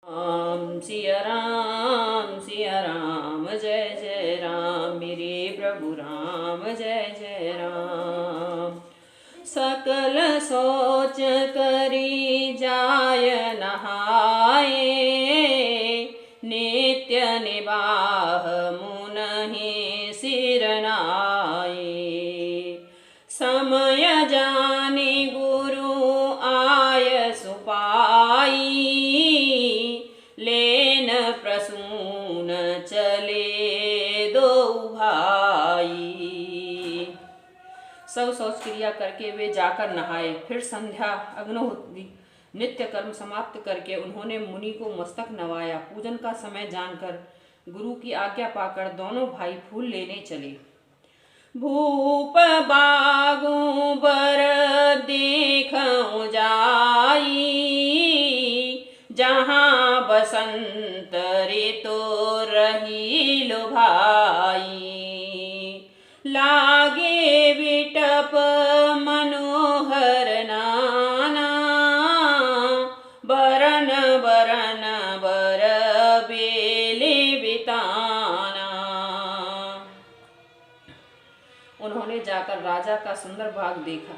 सिया राम जय जय राम मेरे प्रभु राम जय जय राम। सकल सोच करी जाय नहाए, नित्य निबाह मुनहि सिर नाए। समय जानी गुरु आय सुपाई, लेन प्रसून चले दो भाई। सब शौच क्रिया करके वे जाकर नहाए। फिर संध्या अग्निहोत्री नित्य कर्म समाप्त करके उन्होंने मुनि को मस्तक नवाया। पूजन का समय जानकर गुरु की आज्ञा पाकर दोनों भाई फूल लेने चले। भूप बागु बर देखऊं जाई, जहाँ बसंत ऋतु रही लुभाई। लागे विटप मनोहर नाना, बरन बरन बर बेले बिताना। उन्होंने जाकर राजा का सुंदर बाग देखा,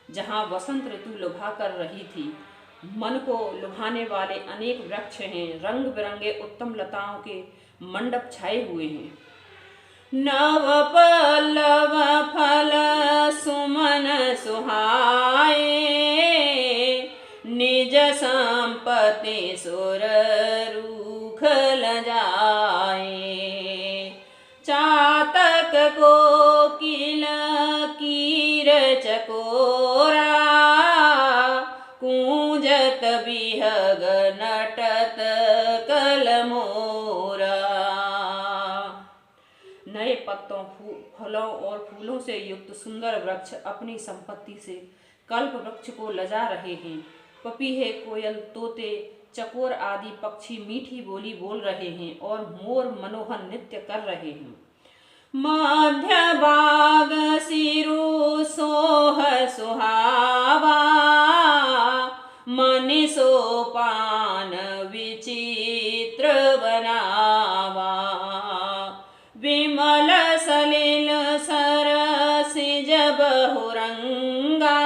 जहाँ वसंत ऋतु लुभा कर रही थी। मन को लुभाने वाले अनेक वृक्ष हैं, रंग बिरंगे उत्तम लताओं के मंडप छाए हुए हैं। नव पल्लव फल सुमन सुहाए, निज संपत्ति सुर रूख लजाए। चातक कोकिल कीर चकोरा, कूंजत बिहग नटत कलमोरा। नए पत्तों फलों और फूलों से युक्त सुंदर वृक्ष अपनी संपत्ति से कल्प वृक्ष को लजा रहे हैं। पपीहे, कोयल, तोते, चकोर आदि पक्षी मीठी बोली बोल रहे हैं और मोर मनोहर नृत्य कर रहे हैं। मध्य बाग सिरु सोह सुहावा, मनि सोपान विचित्र बनावा। विमल सलिल सरसिज बहुरंगा,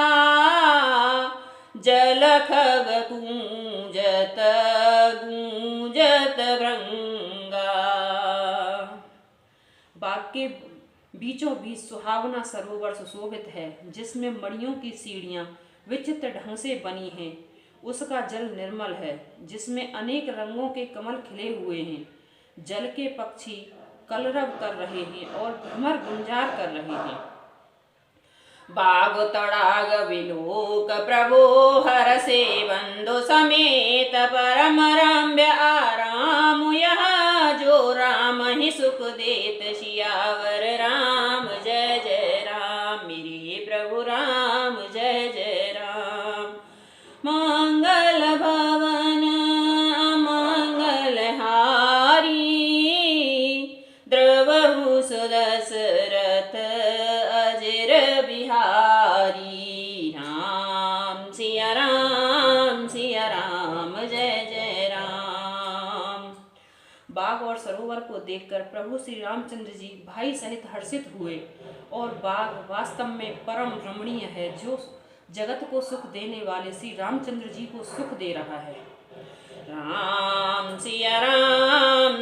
जलखग कूंजत गूंजत भृंगा। बाग के बीचों बीच सुहावना सरोवर सुशोभित है, जिसमें मणियों की सीढ़ियां विचित्र ढंग से बनी हैं। उसका जल निर्मल है, जिसमें अनेक रंगों के कमल खिले हुए हैं। जल के पक्षी कलरव कर रहे हैं और भ्रमर गुंजार कर रहे हैं। बाग तड़ाग विलोक प्रभु हर से बंधु समेत, परम रम्य आराम यह जो राम ही सुख देत। सियावर राम जय जय राम मेरे प्रभु राम जय जय राम। मंगल भवन मंगल हारी, द्रवहु सुदशरथ अजर बिहारी। राम सिया राम जय जय राम। बाग और सरोवर को देखकर प्रभु श्री रामचंद्र जी भाई सहित हर्षित हुए। और बाग वास्तव में परम रमणीय है, जो जगत को सुख देने वाले श्री रामचंद्र जी को सुख दे रहा है। राम सिया राम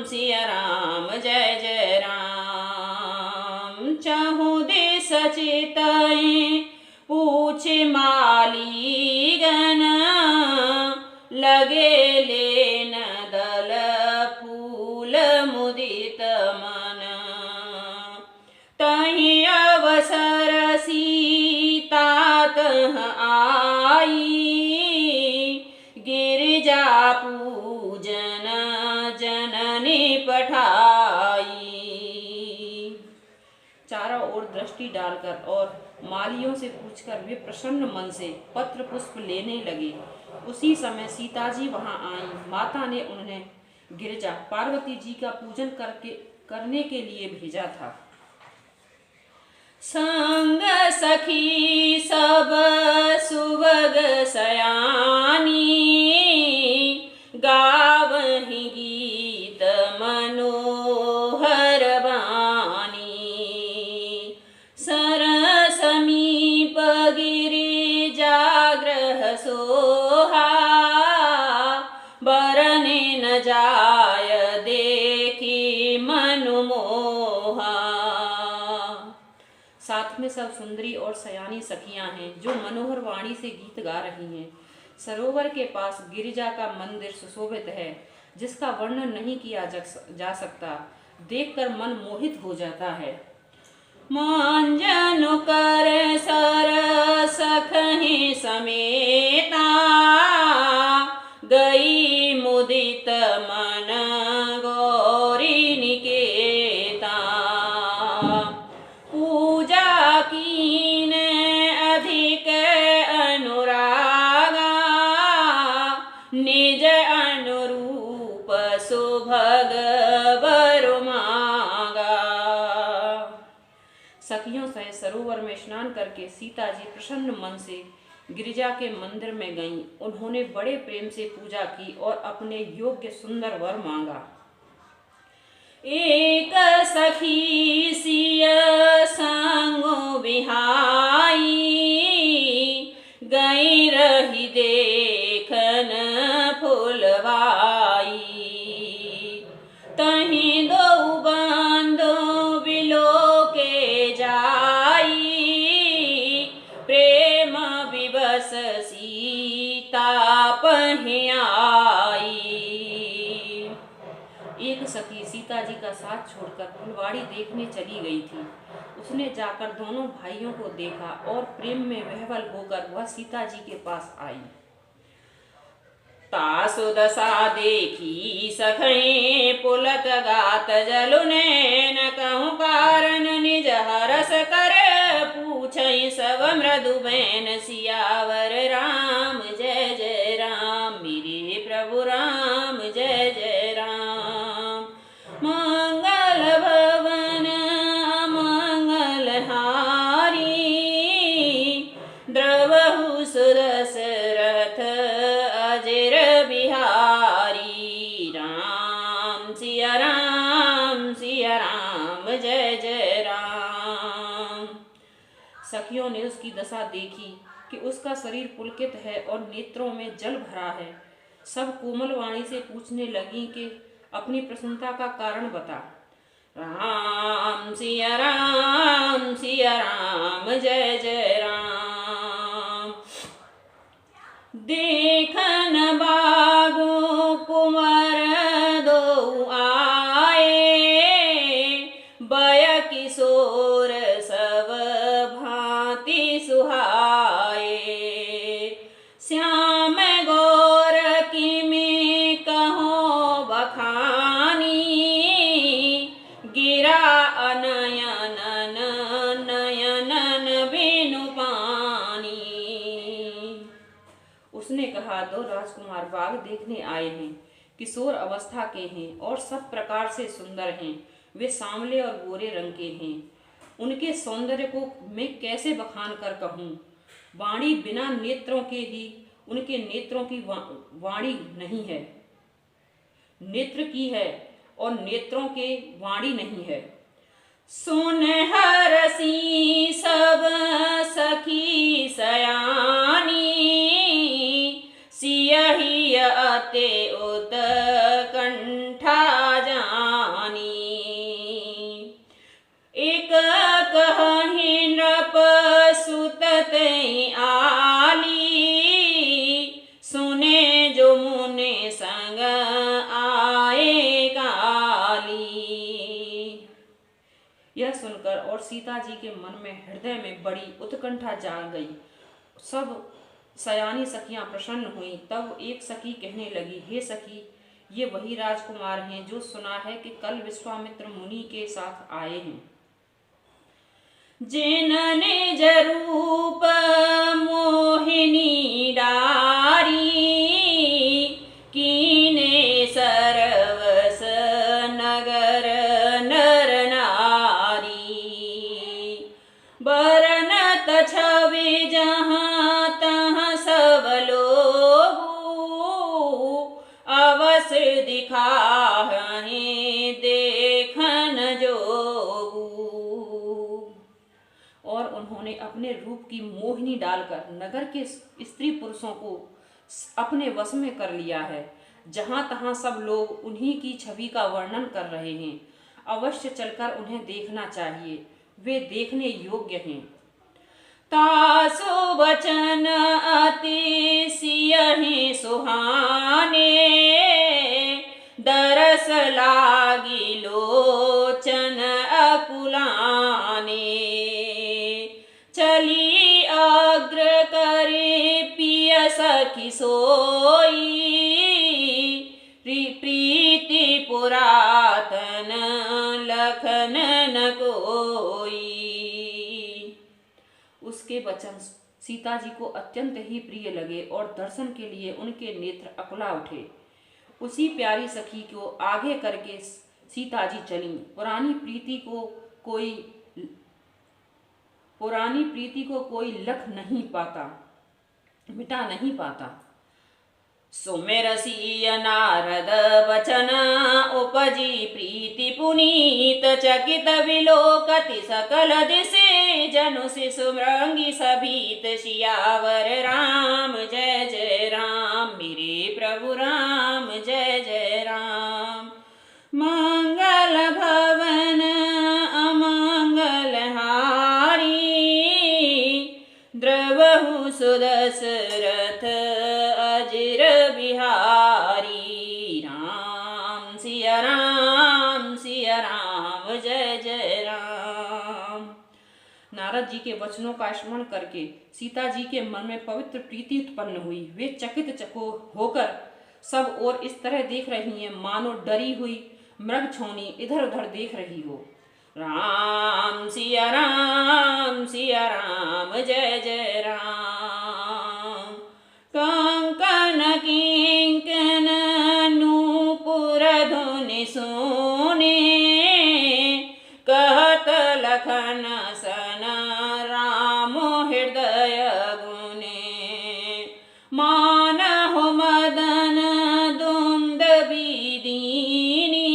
जय जय राम। चाहु देश चितई पूछे माली गण, लगे लेन दल फूल मुदित मन। तहि अवसर सीता तह आई, गिरिजा पूजन जननी पठाई। चारों ओर दृष्टि डालकर और मालियों से पूछकर वे प्रसन्न मन से पत्र पुष्प लेने लगे। उसी समय सीता जी वहां आई। माता ने उन्हें गिरिजा पार्वती जी का पूजन करने के लिए भेजा था। संग सखी सब सुवग सयानी गा सोहा, बरने न जाय देखी मनु मोहा। साथ में सब सुंदरी और सयानी सखियां हैं जो मनोहर वाणी से गीत गा रही हैं। सरोवर के पास गिरिजा का मंदिर सुशोभित है, जिसका वर्णन नहीं किया जा सकता। देखकर मन मोहित हो जाता है। मांजन कर सर सखहि समेता, गई मुदित मन गौरी निकेता। पूजा कीन अधिक अनुरागा, निज अनुरूप सुभग वर मांगा। सखियों सहित सरोवर में स्नान करके सीता जी प्रसन्न मन से गिरिजा के मंदिर में गईं। उन्होंने बड़े प्रेम से पूजा की और अपने योग्य सुंदर वर मांगा। एक सखी सिय संग बिहाई, गई रही देखन फुलवाई। तहीं दो बंधु बिलो के जाई, प्रेम विवश सीता पहि आई। एक सखी सीता जी का साथ छोड़कर फुलवाड़ी देखने चली गई थी। उसने जाकर दोनों भाइयों को देखा और प्रेम में विह्वल होकर वह सीता जी के पास आई। तासु दशा देखी सखई पुलक गात जलु नैन, कहूँ कारण निज हरस कर पूछई सब मृदु बैन। सियावर राम जय जय राम, मेरे प्रभु राम जय जय राम। मंगल भवन मंगल हारी, द्रवहु सुदशरथ अजिर बिहारी। राम सिया राम जय जय राम। सखियों ने उसकी दशा देखी कि उसका शरीर पुलकित है और नेत्रों में जल भरा है। सब कोमल वाणी से पूछने लगी कि अपनी प्रसन्नता का कारण बता। राम सिया राम जय जय राम। देखन बागो कुंवर दो आए, बय किशोर सब भांति सुहाए। श्याम गौर किमि कहो बखानी, गिरा अनयनन नयनन बिनु पानी। उसने कहा, दो राजकुमार बाग देखने आए हैं, किशोर अवस्था के हैं और सब प्रकार से सुंदर हैं। वे सांवले और गोरे रंग के हैं। उनके सौंदर्य को मैं कैसे बखान कर कहूँ। वाणी बिना नेत्रों के ही, उनके नेत्रों की वाणी नहीं है, नेत्र की है और नेत्रों के वाणी नहीं है। सुन हरसी सब सखी सयानी, सियहि अते उत्कंठा जानी। एक कहि नृप सुत तै आली, सुने जो मुने संग आए काली। यह सुनकर और सीता जी के मन में हृदय में बड़ी उत्कंठा जाग गई। सब सयानी सखियां प्रसन्न हुईं। तब एक सखी कहने लगी, हे सखी, ये वही राजकुमार हैं जो सुना है कि कल विश्वामित्र मुनि के साथ आए हैं। जिनने जरूप मोहिनी डारी, कीने सरवस नगर नर नारी। बरनत छवि जहाँ तहाँ सब लोगु, अवश्य दिखाहि देखन जोगु। और उन्होंने अपने रूप की मोहिनी डालकर नगर के स्त्री पुरुषों को अपने वश में कर लिया है। जहां तहां सब लोग उन्हीं की छवि का वर्णन कर रहे हैं। अवश्य चलकर उन्हें देखना चाहिए, वे देखने योग्य हैं। तासु वचन अति सियहि सुहाने, दरस लागी लोचन अकुलाने। चली अग्र करे पिय सखी सोई, प्रीति पुरातन लखन न कोई। उसके वचन सीता जी को अत्यंत ही प्रिय लगे और दर्शन के लिए उनके नेत्र अकुला उठे। उसी प्यारी सखी को आगे करके सीता जी चलीं। पुरानी प्रीति को कोई लख नहीं पाता, मिटा नहीं पाता। सुमेरसी नारद वचन उपजी प्रीति पुनीत, चकित विलोकति सकल दिशे जनु शिशु मृंगी सभीत। सियावर राम जय जय राम, मेरे प्रभु राम जय जय राम। मंगल भवन अमंगल हारी, द्रवहु सुदशरथ अजिर बिहारी। राम सिया राम जय जय राम। नारद जी के वचनों का स्मरण करके सीता जी के मन में पवित्र प्रीति उत्पन्न हुई। वे चकित चको होकर सब ओर इस तरह देख रही हैं मानो डरी हुई मृग छौनी इधर उधर देख रही हो। राम सिया राम जय जय राम। कंकन किंकन नूपुर धुनि सुने, कहत लखन सन राम हृदय गुने। मानहु मदन दुंद बिदीनी,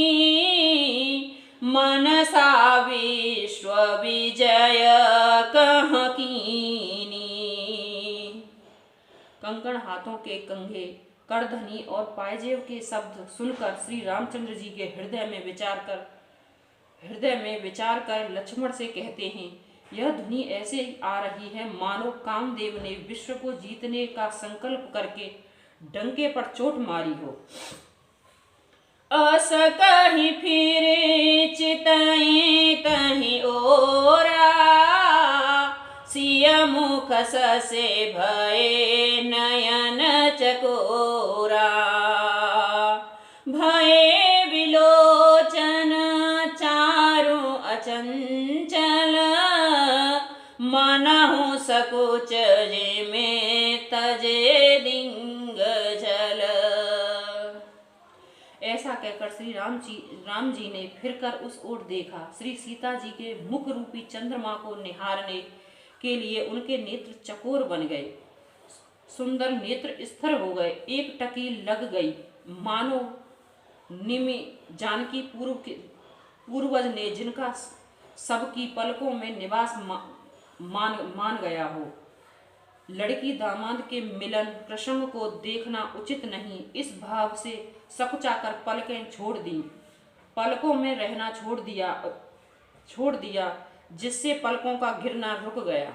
मनसा विश्व विजय कह कीनी। कंकण हाथों के कंघे, करधनी और पायजेब के शब्द सुनकर श्री रामचंद्र जी के हृदय में विचार कर लक्ष्मण से कहते हैं, यह ध्वनि ऐसे आ रही है मानो कामदेव ने विश्व को जीतने का संकल्प करके डंके पर चोट मारी हो। अस कहि फिरे चितई तहि ओरा, सिय मुख ससे भये नयन चकोरा। भये विलोचन चारु अचंचल, मनहु सकुच जे में तजे दिंग जल। ऐसा कहकर श्री राम जी ने फिरकर उस ओर देखा। श्री सीता जी के मुख रूपी चंद्रमा को निहारने के लिए उनके नेत्र चकोर बन गए, सुंदर नेत्र स्थिर हो गए, एक टकी लग गई, मानो निमि जानकी पूर्वज ने जिनका सबकी पलकों में निवास मान गया हो। लड़की दामाद के मिलन प्रसंग को देखना उचित नहीं, इस भाव से सकुचाकर पलकें छोड़ दी, पलकों में रहना छोड़ दिया जिससे पलकों का गिरना रुक गया।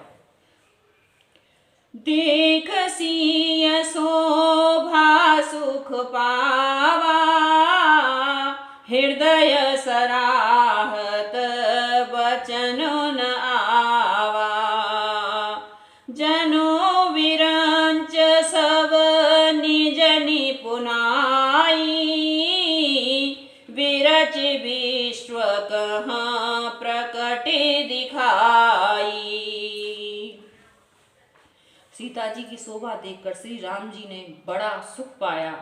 देख सिय शोभा सुख पावा, हृदय सराहत बचन न आवा। जनो विरंच सब निज निपुनाई, विरच विश्व कहाँ प्रकट दिखाई। सीता जी की शोभा देखकर श्री राम जी ने बड़ा सुख पाया।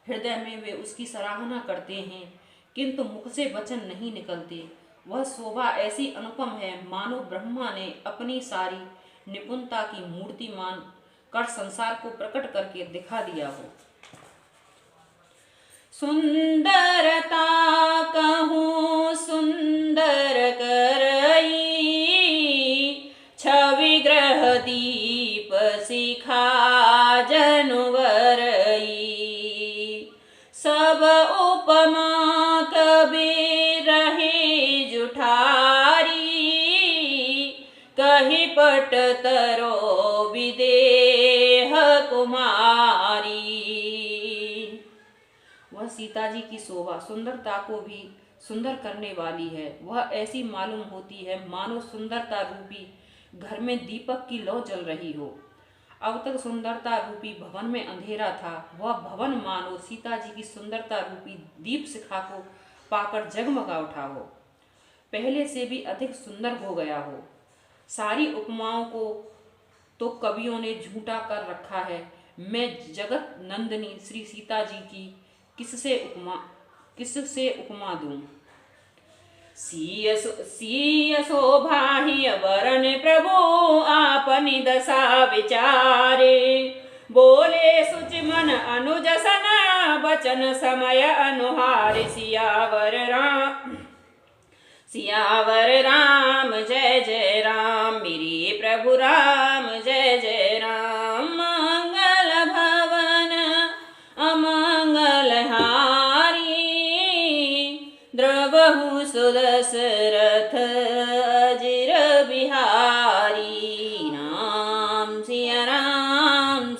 हृदय में वे उसकी सराहना करते हैं, किंतु मुख से वचन नहीं निकलते। वह शोभा ऐसी अनुपम है मानो ब्रह्मा ने अपनी सारी निपुणता की मूर्तिमान कर संसार को प्रकट करके दिखा दिया हो। सुंदरता कहूँ सुंदर करई, छवि ग्रह दी तरो विदेह कुमारी। वह सीता जी की शोभा सुंदरता को भी सुंदर करने वाली है। वह ऐसी मालूम होती है मानो सुंदरता रूपी घर में दीपक की लौ जल रही हो। अब तक सुंदरता रूपी भवन में अंधेरा था, वह भवन मानो सीता जी की सुंदरता रूपी दीप शिखा को पाकर जगमगा उठा हो, पहले से भी अधिक सुंदर हो गया हो। सारी उपमाओं को तो कवियों ने झूठा कर रखा है। मैं जगत नंदिनी श्री सीता जी की किससे उपमा दूं। सीय शोभा ही वरन प्रभु आपनी दशा विचारे। बोले सुचि मन अनुज सन बचन समय अनुहार। सियावर राम जय जय राम, मेरे प्रभु राम जय जय राम। मंगल भवन अमंगल हारी, द्रवहु सुदशरथ अजिर बिहारी। राम सिया राम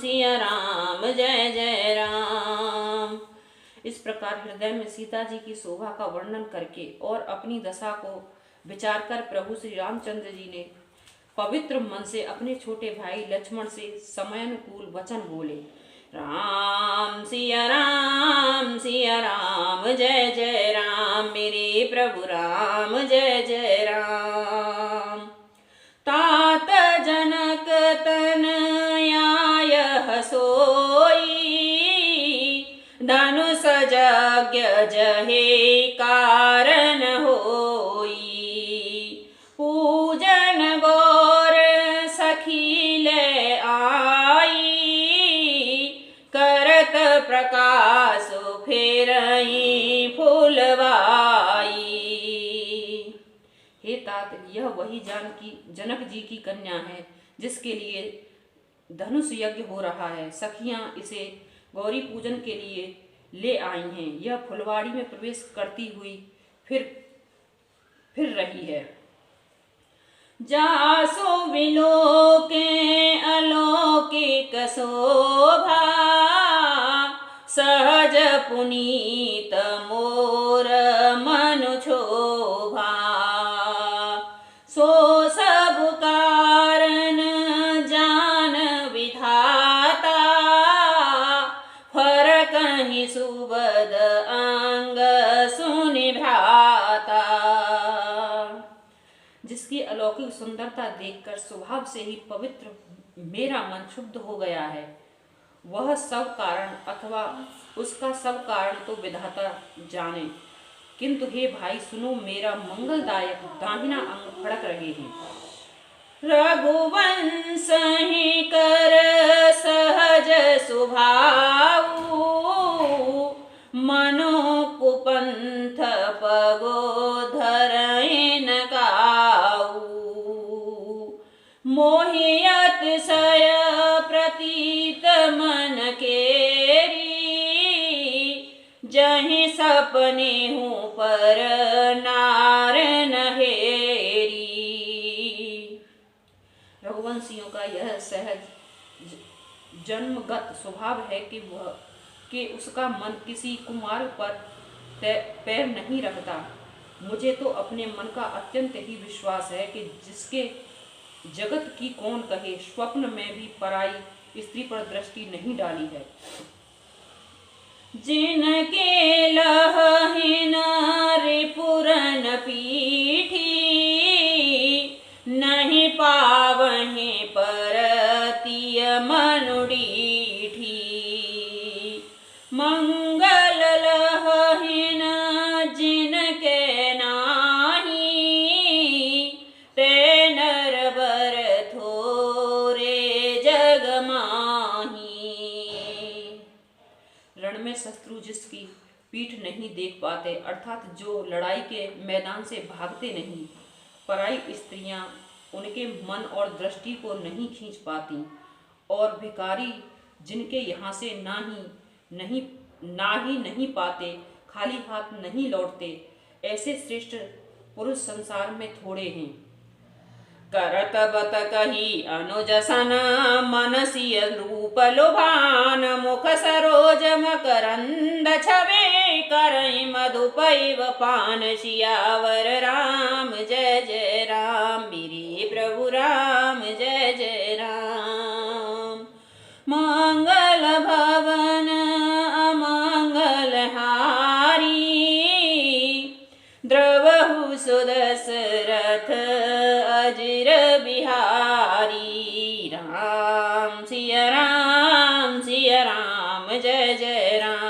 जय जय राम। इस प्रकार हृदय में सीता जी की शोभा का वर्णन करके और अपनी दशा को विचार कर प्रभु श्री रामचंद्र जी ने पवित्र मन से अपने छोटे भाई लक्ष्मण से समयानुकूल वचन बोले। राम सिया राम जय जय राम, मेरे प्रभु राम जय जय राम। तात जनक तनयाय सोई, धनुष यज्ञ जहे कारण होई। पूजन गौर सखी ले आई, करत प्रकाश फेरई फुलवाई। हे तात, यह वही जनक जी की कन्या है जिसके लिए धनुष यज्ञ हो रहा है। सखियां इसे गौरी पूजन के लिए ले आई हैं। यह फुलवाड़ी में प्रवेश करती हुई फिर रही है। जासो विलोके अलौकिक शोभा, सहज पुनीत मोर मनु क्षोभा। सो सब कारण जान विधाता, फरक कहीं सुबद अंग सुनि भ्राता। जिसकी अलौकिक सुंदरता देखकर स्वभाव से ही पवित्र मेरा मन शुद्ध हो गया है, वह सब कारण अथवा उसका सब कारण तो विधाता जाने। किंतु हे भाई सुनो, मेरा मंगलदायक दाहिना अंग फड़क रहे हैं। रघुवंश ही कर सहज सुभाऊ, मनो कुपंथ पगो धरैन काऊ। मोहियत सय प्रतीत मन केरी, जहि सपने हूँ पर नार नहेरी। रघुवंशियों का यह सहज जन्मगत स्वभाव है कि उसका मन किसी कुमार पर पैर नहीं रखता। मुझे तो अपने मन का अत्यंत ही विश्वास है कि जिसके जगत की कौन कहे, स्वप्न में भी पराई स्त्री पर दृष्टि नहीं डाली है। जिनके लहहिन रिपुरन पीठी, नहीं पावहि परतिय मनुडीठी। मंगल लहहिन जिनके नाही, ते नर बर थोरे जग माही। रण में शत्रु जिसकी पीठ नहीं देख पाते, अर्थात जो लड़ाई के मैदान से भागते नहीं, पराई स्त्रियां उनके मन और दृष्टि को नहीं खींच पाती, और भिखारी जिनके यहाँ से ना ही नहीं पाते, खाली हाथ नहीं लौटते, ऐसे श्रेष्ठ पुरुष संसार में थोड़े हैं। करत बत कही अनुज सन मनसिय रूप लुभान मुख सरोज मकरंद छवि करई मधुपैव पान सियावर राम जय जय राम मेरे प्रभु राम जय जय राम। मंगल भवन अमंगल हारी द्रवहु सुदशरथ अजिर बिहारी राम सिया राम जय जय राम।